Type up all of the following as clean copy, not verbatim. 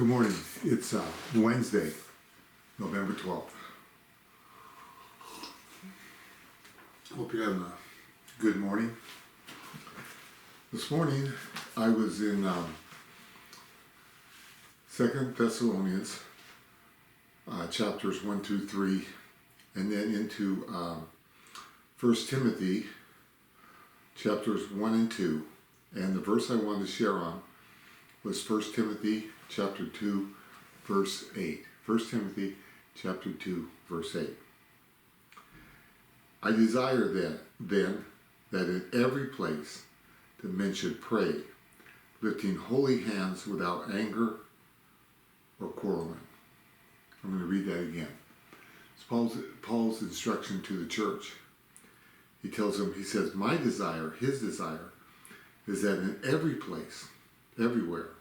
Good morning. It's Wednesday, November 12th. Hope you're having a good morning. This morning I was in 2 Thessalonians, chapters 1, 2, 3, and then into 1 Timothy, chapters 1 and 2. And the verse I wanted to share on was 1 Timothy chapter 2, verse 8. 1 Timothy chapter 2, verse 8. I desire then that in every place that men should pray, lifting holy hands without anger or quarreling. I'm going to read that again. It's Paul's instruction to the church. He tells them, he says, my desire, his desire, is that in every place, everywhere,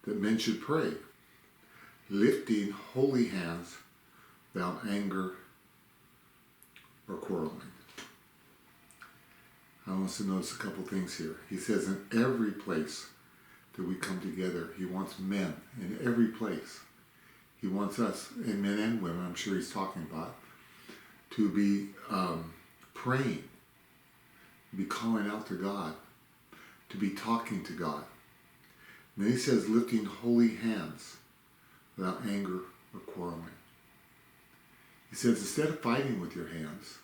that men should pray, lifting holy hands without anger or quarreling. I want us to notice a couple things here. He says in every place that we come together, he wants men in every place. He wants us, and men and women, I'm sure he's talking about, to be praying, be calling out to God, to be talking to God. And then he says, lifting holy hands without anger or quarreling. He says, instead of fighting with your hands,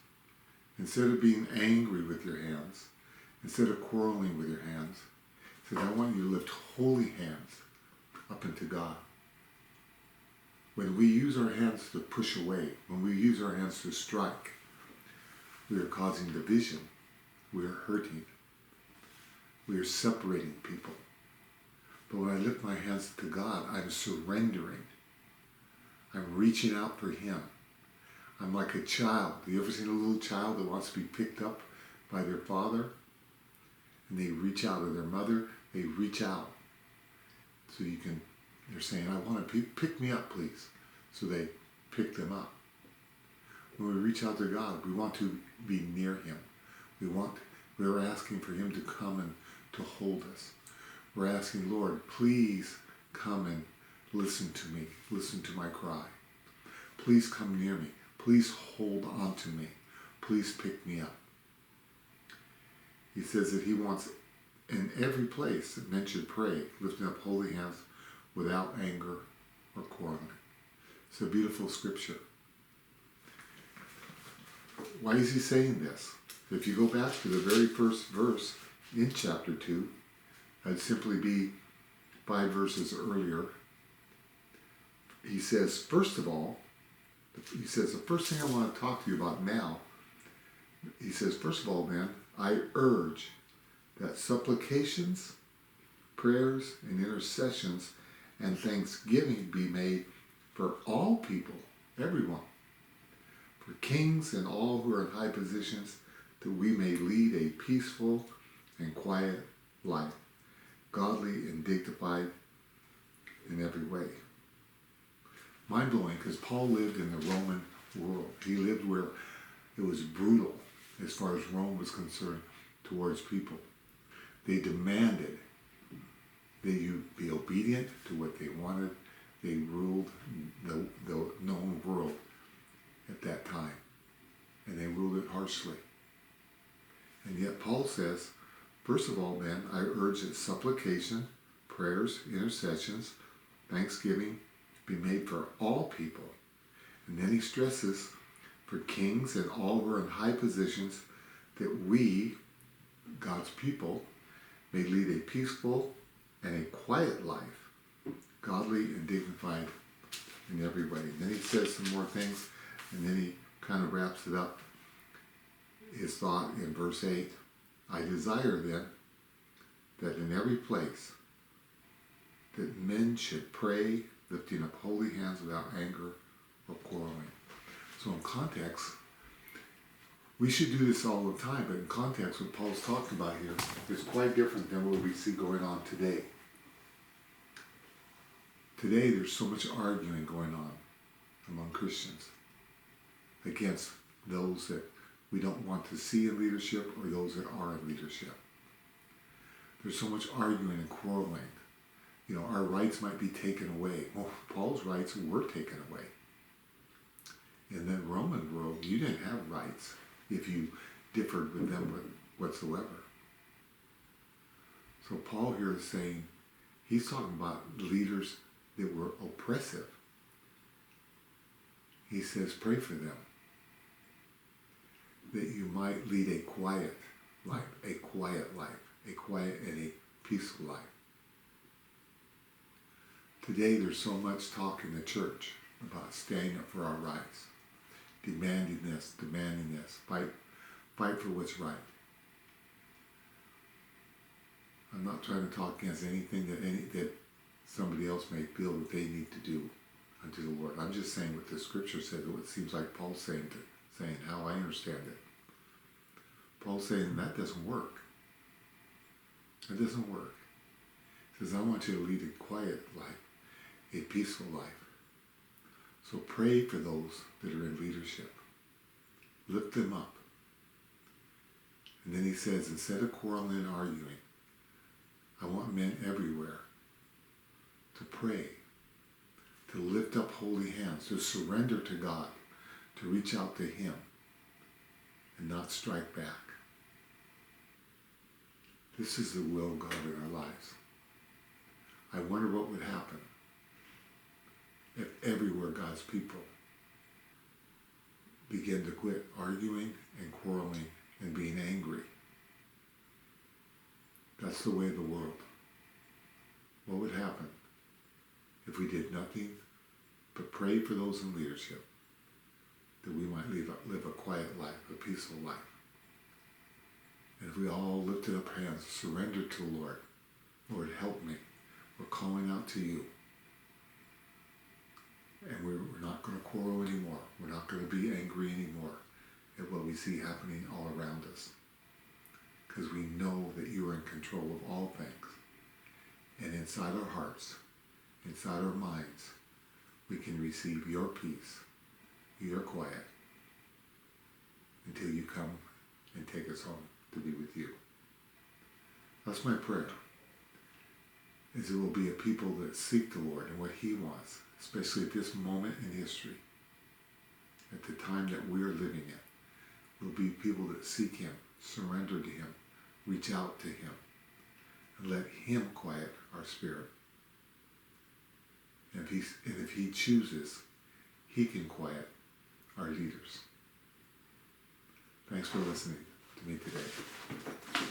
instead of being angry with your hands, instead of quarreling with your hands, he says, I want you to lift holy hands up into God. When we use our hands to push away, when we use our hands to strike, we are causing division. We are hurting. We are separating people. But when I lift my hands to God, I'm surrendering. I'm reaching out for him. I'm like a child. You ever seen a little child that wants to be picked up by their father? And they reach out, or their mother, they reach out. So they're saying, I want to pick me up, please. So they pick them up. When we reach out to God, we want to be near him. We're asking for him to come and to hold us. We're asking, Lord, please come and listen to me. Listen to my cry. Please come near me. Please hold on to me. Please pick me up. He says that he wants in every place that men should pray, lifting up holy hands without anger or quarreling. It's a beautiful scripture. Why is he saying this? If you go back to the very first verse in chapter 2, that'd simply be 5 verses earlier. He says, first of all, the first thing I want to talk to you about now, he says, first of all, man, I urge that supplications, prayers, and intercessions and thanksgiving be made for all people, everyone, for kings and all who are in high positions, that we may lead a peaceful and quiet life, godly and dignified in every way. Mind-blowing, because Paul lived in the Roman world. He lived where it was brutal as far as Rome was concerned towards people. They demanded that you be obedient to what they wanted. They ruled the known world at that time, and they ruled it harshly. And yet Paul says, first of all, then, I urge that supplication, prayers, intercessions, thanksgiving be made for all people. And then he stresses, for kings and all who are in high positions, that we, God's people, may lead a peaceful and a quiet life, godly and dignified in every way. And then he says some more things, and then he kind of wraps it up, his thought in verse 8. I desire then that in every place that men should pray, lifting up holy hands without anger or quarreling. So in context, we should do this all the time, but in context, what Paul's talking about here is quite different than what we see going on today. Today, there's so much arguing going on among Christians against those that we don't want to see in leadership or those that are in leadership. There's so much arguing and quarreling our rights might be taken away. Well, Paul's rights were taken away. In the Roman world, you didn't have rights if you differed with them whatsoever. So Paul here is saying, he's talking about leaders that were oppressive. He says, pray for them, that you might lead a quiet life, a quiet and a peaceful life. Today there's so much talk in the church about standing up for our rights, demanding this, fight for what's right. I'm not trying to talk against anything that somebody else may feel that they need to do unto the Lord. I'm just saying what the scripture says, what it seems like Paul's saying how I understand it. Paul's saying that doesn't work. It doesn't work. He says, I want you to lead a quiet life, a peaceful life. So pray for those that are in leadership. Lift them up. And then he says, instead of quarreling and arguing, I want men everywhere to pray, to lift up holy hands, to surrender to God, to reach out to Him, and not strike back. This is the will of God in our lives. I wonder what would happen if everywhere God's people begin to quit arguing and quarreling and being angry. That's the way of the world. What would happen if we did nothing but pray for those in leadership, that we might live a quiet life, a peaceful life? And if we all lifted up hands, surrendered to the Lord, Lord, help me. We're calling out to you. And we're not going to quarrel anymore. We're not going to be angry anymore at what we see happening all around us. Because we know that you are in control of all things. And inside our hearts, inside our minds, we can receive your peace, your quiet, until you come and take us home to be with you. That's my prayer, is it will be a people that seek the Lord and what He wants, especially at this moment in history, at the time that we are living in. We'll be people that seek Him, surrender to Him, reach out to Him, and let Him quiet our spirit. And if He chooses, He can quiet our leaders. Thanks for listening to me today.